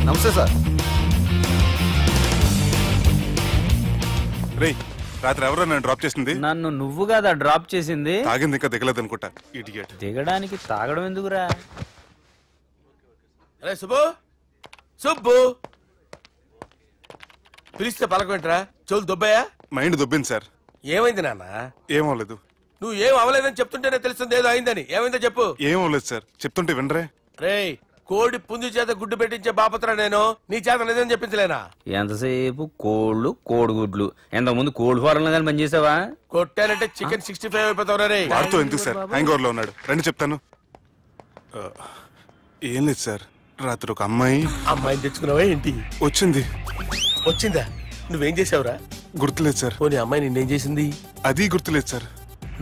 నమస్తే సార్. రే రాత్రి ఎవరో నన్ను డ్రాప్ చేసింది? నన్ను నువ్వు కదా డ్రాప్ చేసింది. తాగింది ఇంకా దిగలేదు అనుకుంటా. ఇడియట్. దిగడానికి తాగడం ఎందుకురా? అరే సుబ్బు, సుబ్బు పిలిస్తే పలకమేంట్రా? చెవులు దొబ్బాయా? Mind దొబ్బింది sir. ఏమైంది నాన్న? ఏమవలేదు. నువ్వు ఏం అవలేదని చెప్తుంటేనే తెలుస్తుంది ఏదో అయిందని. ఏమైందో చెప్పు. ఏమవలేదు సార్, చెప్తుంటే వినరే. రేయ్, కోడి పుంజు చేత గుడ్డు పెట్టించే బాపత్ర నేను. నీ చేత నిజం చెప్పించలేనా? ఎంతసేపు కోళ్ళు కోడిగుడ్లు. ఎంతకు ముందు కోడి ఫారంలో కానీ పనిచేసావా? కొట్టానంటే చికెన్ 65 అయిపోతావు రే. వాడుతూ ఎందుకు సార్? హ్యాంగ్ ఓవర్ లో ఉన్నాడు. రండి చెప్తాను. ఏం లేదు సార్, రాత్రి ఒక అమ్మాయిని తెచ్చుకున్నావా ఏంటి? వచ్చిందా? నువ్వేం చేసావురా? గుర్తులేదు సార్. పోనీ అమ్మాయి నిన్నేం చేసింది? అది గుర్తులేదు సార్.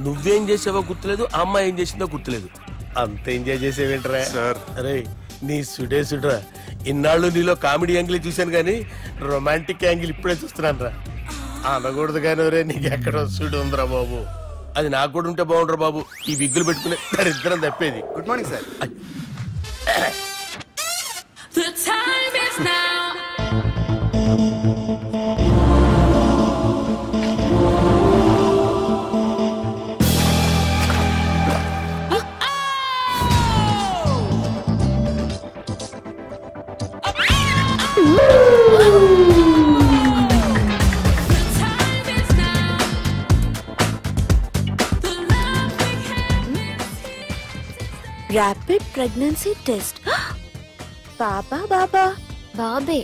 నువ్వేం చేసావో గుర్తులేదు, ఆ అమ్మాయి ఏం చేసిందో గుర్తులేదు. అంత ఎంజాయ్ చేసేవేంట్రా సార్? అరే నీ సుడే సుడ్రా. ఇన్నాళ్ళు నీలో కామెడీ యాంగిల్ చూశాను కానీ రొమాంటిక్ యాంగిల్ ఇప్పుడే చూస్తున్నాను రా. అనకూడదు కానీ రే, నీకు ఎక్కడ సుడు ఉందిరా బాబు. అది నాకు కూడా ఉంటే బాగుండ్రా బాబు. ఈ విగ్గులు పెట్టుకునే దరిద్రం తప్పేది. Good morning sir. The time is now. Rapid pregnancy test. బాబా బాబా బాబే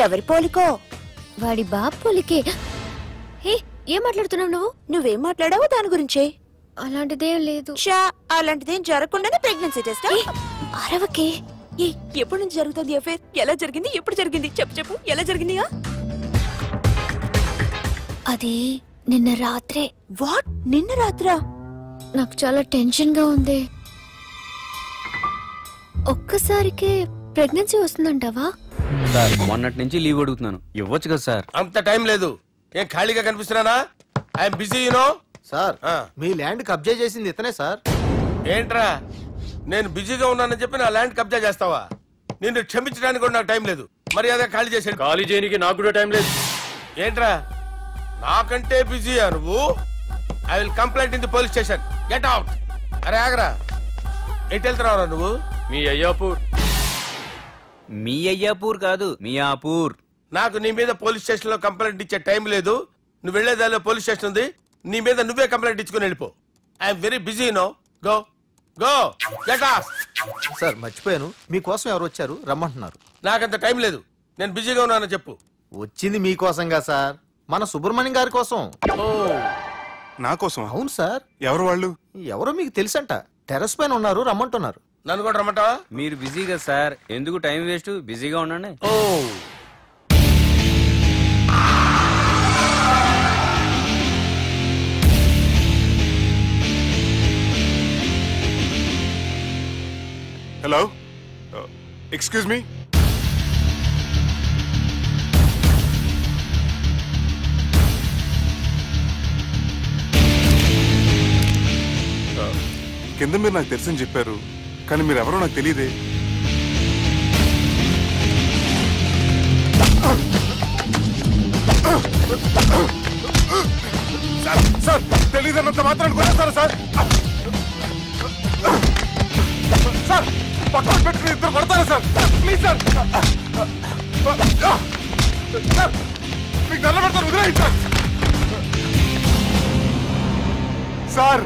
ఎవరి పోలికో? వాడి బాబు పోలికే. హే, ఏం మాట్లాడుతున్నావు నువ్వు? నువ్వేం మాట్లాడావో దాని గురించే. అలాంటిదేం లేదు. అలాంటిదేం జరగకుండానే ప్రెగ్నెన్సీ టెస్ట్? అరవకే. ఎప్పటి నుంచి జరుగుతుంది అఫేర్? ఎలా జరిగింది? ఎప్పుడు జరిగింది? చెప్పు చెప్పు, ఎలా జరిగింది? అది నిన్న రాత్రే. వాట్? నిన్న రాత్రా? నాకు చాలా టెన్షన్ గా ఉంది. ఒక్కసారికే ప్రెగ్నెన్సీ వస్తుందంటావా? సార్ మొన్నటి నుంచి లీవ్ అడుగుతున్నాను, ఇవ్వచ్చు కదా సార్? అంత టైం లేదు. ఏం ఖాళీగా కనిపిస్తున్నానా? I'm busy you know. సార్, మీ ల్యాండ్ కబ్జా చేసింది ఇతనే సార్. ఏంట్రా, నేను బిజీగా ఉన్నానని చెప్పి నా ల్యాండ్ కబ్జా చేస్తావా? నిన్ను క్షమించడానికి కూడా నాకు టైం లేదు. మర్యాద ఖాళీ చేసాడు. ఖాళీ చేయడానికి నాకు కూడా టైం లేదు. ఏంట్రా, నాకంటే బిజీయా నువ్వు? I will complaint in the police station. Get out. అరే ఆగరా, ఎటు వెళ్తున్నావురా నువ్వు? మీ అయ్యాపూర్. మీ అయ్యాపూర్ కాదు, మియాపూర్. నాకు నీ మీద పోలీస్ స్టేషన్ లో కంప్లైంట్ ఇచ్చే టైం లేదు. నువ్వు వెళ్లేదాలో పోలీస్ స్టేషన్ ఉంది. నీ మీద నువ్వే కంప్లైంట్ ఇచ్చుకుని వెళ్ళిపో. I'm very busy no. Go go get off. Sir మర్చిపోయాను, మీకోసం ఎవరు వచ్చారు రమ్మంటున్నారు. నాకంత టైం లేదు, నేను బిజీగా ఉన్నానని చెప్పు. వచ్చింది మీకోసంగా సార్, మన సుబ్రహ్మణ్యం గారి కోసం. నా కోసం? అవును సార్. ఎవరు వాళ్ళు? ఎవరో మీకు తెలుసంట. టెర్రస్ పైన ఉన్నారు, రమ్మంటున్నారు. నన్ను కూడా రమ్మంటావా? మీరు బిజీగా సార్, ఎందుకు టైం వేస్ట్? బిజీగా ఉండండి. Hello, excuse me. కింద మీరు నాకు తెలుసని చెప్పారు, కానీ మీరు ఎవరో నాకు తెలియదే. సార్, తెలియదన్నంత మాత్రం కొనేస్తారా సార్? సార్, పక్కన పెట్టుకుని ఇద్దరు కొడతారా సార్? Please sir. సార్, మీకు దండం పెడతారు, వదిలేయండి సార్. సార్,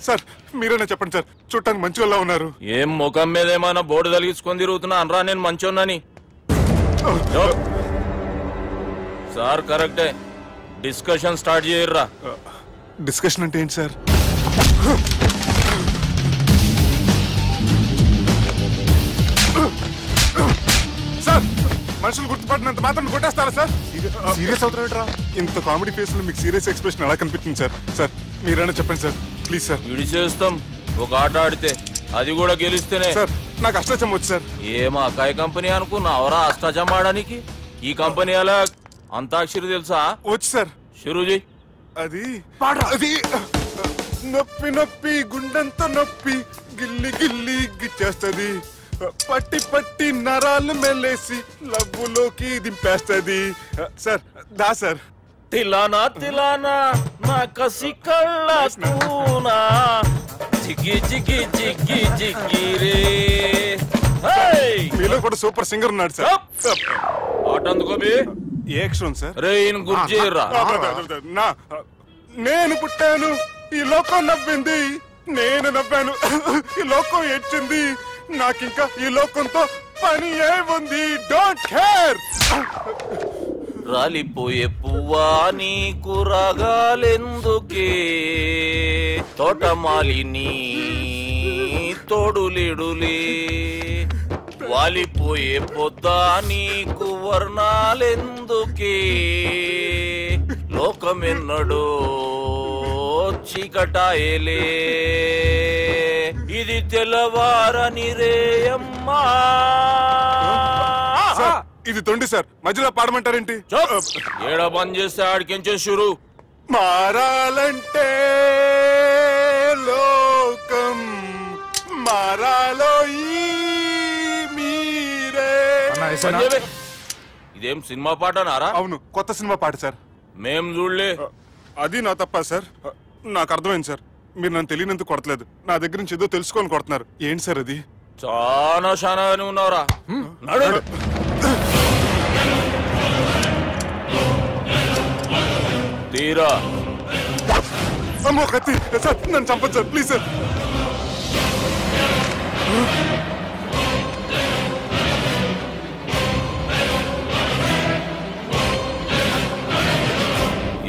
సార్ మీరేనా చెప్పండి సార్, చూడటానికి మంచి వాళ్ళ ఉన్నారు. ఏం ముఖం మీద ఏమైనా బోర్డు తలిగించుకొని తిరుగుతున్నా అనరా నేను మంచోన్నాని? సార్ కరెక్టే, డిస్కషన్ స్టార్ట్ చేయర్రా. డిస్కషన్ అంటే ఏంటి సార్? సార్, మనుషులు గుర్తుపట్టినంత మాత్రం కొట్టేస్తారా సార్? సీరియస్ అవుతున్నారా? ఇంత కామెడీ ఫేస్ లో మీకు సీరియస్ ఎక్స్ప్రెషన్ ఎలా కనిపిస్తుంది సార్? సార్ మీరైనా చెప్పండి సార్, ప్లీజ్ సార్. విడి చేస్తాం. ఒక ఆట ఆడితే అది కూడా గెలిస్తేనే. సార్ నాకు అష్టచం వచ్చు సార్. ఏం అకాయ కంపెనీ అనుకున్నావరా అష్టాచం ఆడడానికి? ఈ కంపెనీ అలా అంతాక్షరి తెలుసా? వచ్చు సార్. షురూజీ. అది నొప్పి నొప్పి గుండెంతో నొప్పి గిల్లి గిల్లి గిచ్చేస్తది, పట్టి పట్టి నరాలు మెల్లేసి లవ్వులోకి దింపేస్తది. సార్ దా సార్. తిలానా తిలానా నా కసి కళ్ళకునా జిగి జిగి జిగి జిగి రే. మీలో కూడా సూపర్ సింగర్ ఉన్నాడు సార్. ఆట అందుకోబి. ఏ అక్షరం సార్? రే ఈయన గుర్తు చేయరా. నేను పుట్టాను, ఈ లోకం నవ్వింది, నేను నవ్వాను, ఈ లోకం ఏడ్చింది, నాకింకా ఈ లోకంతో పని ఏముంది? Don't care. రాలిపోయే పువ్వా నీకు రాగాలెందుకే, తోటమాలిని తోడులిడులే, వాలిపోయే పొద్దా నీకు వర్ణాలెందుకే, లోకమెన్నడో చీకటాయలే, ఇది తెల్లవారని రేయమ్మా. ఇది తొండి సార్, మధ్యలో పాడమంటారేంటి? ఏడ బంద్ చేస్తే ఆడికించే షురు. మారాలంటే లోకం మారాలో ఈ మీరే. ఇదేం సినిమా పాట నారా? అవును, కొత్త సినిమా పాట సార్. మేం చూడలే. అది నా తప్ప సార్. నాకు అర్థమైంది సార్, మీరు నన్ను తెలియనందుకు కొడతలేదు, నా దగ్గర నుంచి ఏదో తెలుసుకొని కొడుతున్నారు. ఏంటి సార్ అది? చాలా శానాగానే ఉన్నావురా. నడు. తీరా. అమ్మో కత్తి సార్, నన్ను చంపదు సార్, ప్లీజ్ సార్.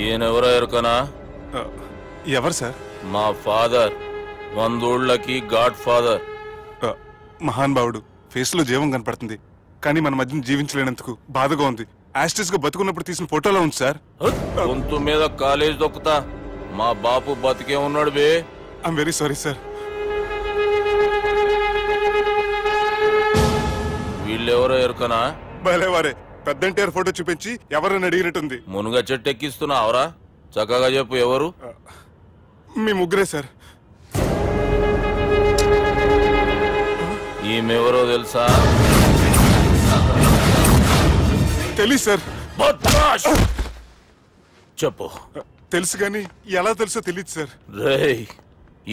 ఈయనెవరో ఎరుకనా? ఎవరు సార్? మా ఫాదర్, 100 గాడ్ ఫాదర్. మహానుభావుడు, ఫేస్ లో జీవం కనపడుతుంది, కానీ మన మధ్యన జీవించలేనందుకు బాధగా ఉంది. యాస్టిస్ గా బతుకున్నప్పుడు తీసిన ఫోటోలో ఉంది సార్. గొంతు మీద కాలేజ్ దొక్కుతా. మా బాపు బతికే ఉన్నాడు బే. I'm very sorry sir. వీళ్ళెవరో ఎరుకనా? భలేవారే, పెద్ద ఎన్టీఆర్ ఫోటో చూపించి ఎవరైనా అడిగినట్టుంది. మునుగ చెట్టు ఎక్కిస్తున్నావురా? చక్కగా చెప్పు, ఎవరు? మీ ముగ్గురే సార్. ఈమెవరో తెలుసా? తెలీదు సార్. చెప్పు. తెలుసు కానీ ఎలా తెలుసో తెలియదు సార్. రేయ్,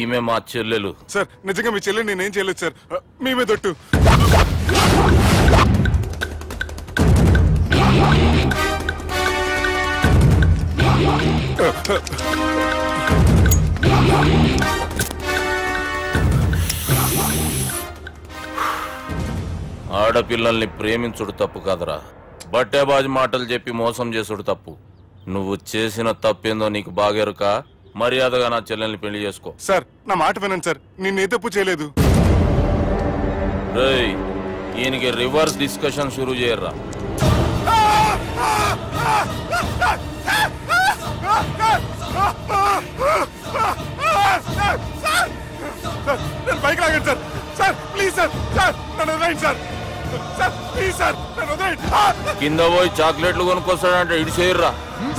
ఈమె మా చెల్లెలు. సార్ నిజంగా మీ చెల్లెలు నేనేం చేయలేదు సార్, మీ మీద ఒట్టు. ఆడపిల్లల్ని ప్రేమించుడు తప్పు కాదురా, బట్టేబాజు మాటలు చెప్పి మోసం చేసుడు తప్పు. నువ్వు చేసిన తప్పేందో నీకు బాగెరుక. మర్యాదగా నా చెల్లెల్ని పెళ్లి చేసుకో. సార్ నా మాట వినండి సార్, నిన్నే తప్పు చేయలేదు. రేయ్, ఈయనకి రివర్స్ డిస్కషన్ షురూ చేయర్రా. బైక్ లాగండి sir. Sir please sir, sir నన్ను వదిలేయండి సార్. సార్ ప్లీజ్ సార్, నన్ను వదిలేయండి. కింద పోయి చాక్లెట్లు కొనుక్కొస్తాడంటే ఇటు చేయర్రా.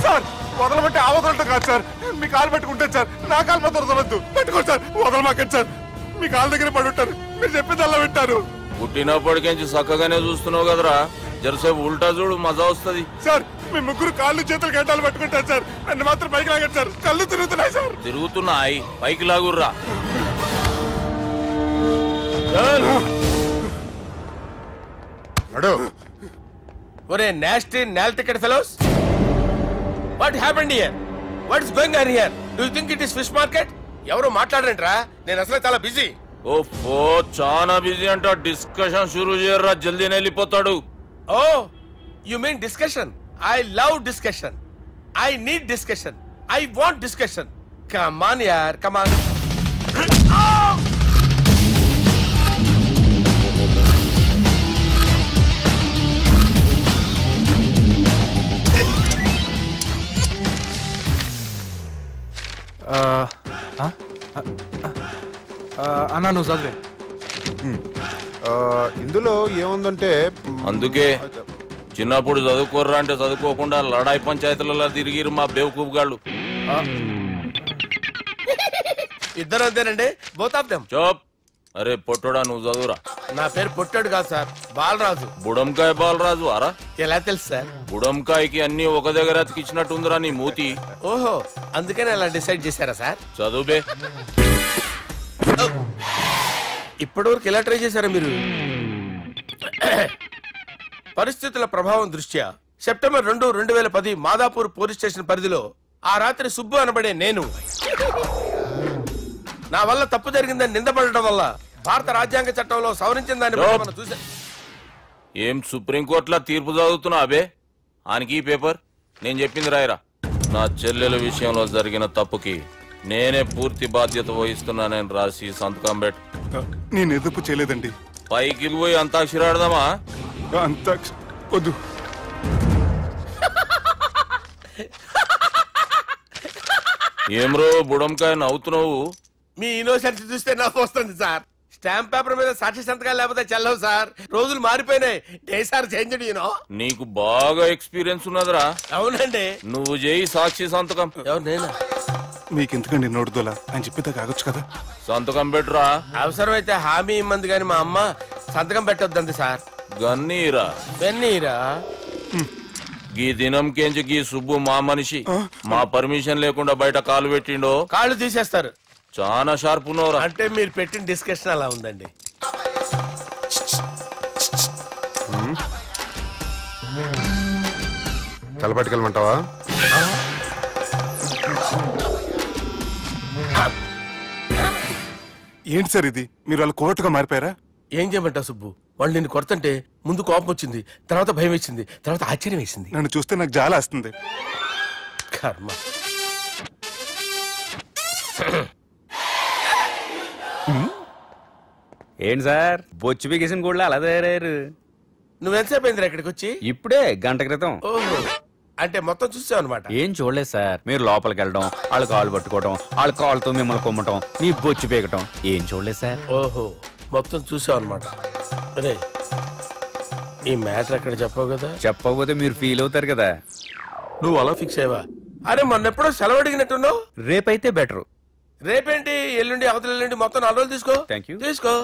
సార్ వదలబట్టి ఆ వదలటం కాదు సార్, మీ కాలు పెట్టుకుంటాను సార్, నా కాలు మాత్రం వదలవద్దు. పెట్టుకోండి సార్, వదలమాకండి సార్. మీ కాలు దగ్గర పడి ఉంటారు, మీరు చెప్పింది అలా వింటారు. పుట్టినప్పటికేంచి చక్కగానే చూస్తున్నావు కదరా, జరసేపు ఉల్టా చూడు, మజా వస్తుంది. సార్ మీ ముగ్గురు కాళ్ళు చేతులు గంటలు పట్టుకుంటారు సార్, నన్ను మాత్రం పైకి లాగండి సార్. కళ్ళు తిరుగుతున్నాయి సార్. తిరుగుతున్నాయి, పైకి లాగుర్రా. ఒరే నాస్టీ నాల్ ticket fellows, what happened here? What is going on here? Do you think it is fish market? ఎవరు మాట్లాడరంట్రా, నేను అసలే చాలా బిజీ. ఓఫో, చాలా బిజీ అంట. డిస్కషన్ షురూ చేయర్రా, జల్దీ వెళ్ళిపోతాడు. Oh you mean discussion? I love discussion. I need discussion. I want discussion. Come on యార్, కమ్ ఆన్. అన్నా నువ్వు చదివే. ఇందులో ఏముందంటే అందుకే చిన్నప్పుడు చదువుకోర్రా అంటే చదువుకోకుండా లడాయి పంచాయతీలలో తిరిగిరు మా బేవకూపు గాళ్ళు. ఇద్దరు అంతేనండి, బోత్ ఆఫ్ దెమ్. చోప్. అరే పొట్టోడా, నువ్వు చదువురా. నా పేరు పొట్టాడు కాదు సార్, బాలరాజు. బుడంకాయ బాలరాజు అరా? ఎలా తెలుసు సార్? బుడంకాయకి అన్ని ఒక దగ్గర అతికిచ్చినట్టుందిరా నీ మూతి. ఓహో, అందుకని అలా డిసైడ్ చేశారా సార్? చదువుబే. ఇప్పటి వరకు ఎలా ట్రై చేశారా మీరు? పరిస్థితుల ప్రభావం దృష్ట్యా సెప్టెంబర్ 2, 2010 మాదాపూర్ పోలీస్ స్టేషన్ పరిధిలో ఆ రాత్రి సుబ్బు అనబడే నేను నా వల్ల తప్పు జరిగిందని నిందపడటం వల్ల భారత రాజ్యాంగ చట్టంలో సవరించిన దాన్ని బట్టి మనం చూసా. ఏం సుప్రీంకోర్టులో తీర్పు చదువుతున్నా అబే? ఆనికి పేపర్ నేను చెప్పింది రాయరా. నా చెల్లెల విషయంలో జరిగిన తప్పుకి నేనే పూర్తి బాధ్యత వహిస్తున్నానని రాసి సంతకం పెట్టు. నేను ఎదుపు చేయలేదండి. పైకి పోయి అంతాక్షరి ఆడదామా? అంత వద్దు. ఏమ్రో బుడంకాయ నవ్వుతున్నావు? మీ ఇన్నోసెన్స్ చూస్తే నాకు వస్తుంది సార్. స్టాంప్ పేపర్ మీద సాక్షి సంతకాలు లేకపోతే చెల్లవు సార్. రోజులు మారిపోయినాయి. Day sir change you know. నీకు బాగా ఎక్స్పీరియన్స్ ఉన్నదిరా. అవునండి. నువ్వు చేయి సాక్షి సంతకం. ఎవరు నేనా? మీకు ఎందుకండి నోడుదోలా అని చెప్పితే కాగొచ్చు కదా. సంతకం పెట్టురా. అవసరమైతే హామీ ఇమ్మంది కానీ మా అమ్మ సంతకం పెట్టొద్దండి సార్. గన్నీరా వెన్నీరా. గీ దినంకేంచి గీ సుబ్బు మా మనిషి. మా పర్మిషన్ లేకుండా బయట కాలు పెట్టిండో కాళ్ళు తీసేస్తారు. చాలా షార్ప్ ఉన్నవరా. అంటే మీరు పెట్టిన డిస్కషన్ అలా ఉందండి. తలపట్టుకెళ్ళమంటావా? ఏంటి సార్ ఇది? మీరు వాళ్ళు కోర్టుగా మారిపోయారా? ఏం చేయమంటావు సుబ్బు? వాళ్ళు నిన్ను కొడుతుంటే ముందు కోపం వచ్చింది, తర్వాత భయం వేసింది, తర్వాత ఆశ్చర్యం వేసింది. నన్ను చూస్తే నాకు జాలి వస్తుంది. కర్మ. ఏంటి సార్ బొచ్చు బిగేసిన కూడా అలా తయారయ్యారు? నువ్వెంతసేపు అయిందిరా ఇక్కడికి వచ్చి? ఇప్పుడే గంట క్రితం. ఓహో, అంటే మొత్తం చూసావు అనమాట. ఏం చూడలేదు సార్. మీరు లోపలికి వెళ్ళడం, వాళ్ళ కాళ్ళు పట్టుకోవడం, వాళ్ళ కాళ్ళతో మిమ్మల్ని కొమ్మటం, మీ బొచ్చు పీకటం ఏం చూడలేదు సార్. ఓహో, మొత్తం చూసావు అనమాట. అరే, ఈ మ్యాటర్ అక్కడ చెప్పావు కదా. చెప్పకపోతే మీరు ఫీల్ అవుతారు కదా. నువ్వు అలా ఫిక్స్ అయ్యవా? అరే, మొన్నెప్పుడో సెలవు అడిగినట్టున్నావు. రేపైతే బెటర్. రేపేంటి, ఎల్లుండి, అవతల ఎల్లుండి, మొత్తం 4 రోజులు తీసుకో. Thank you. తీసుకో.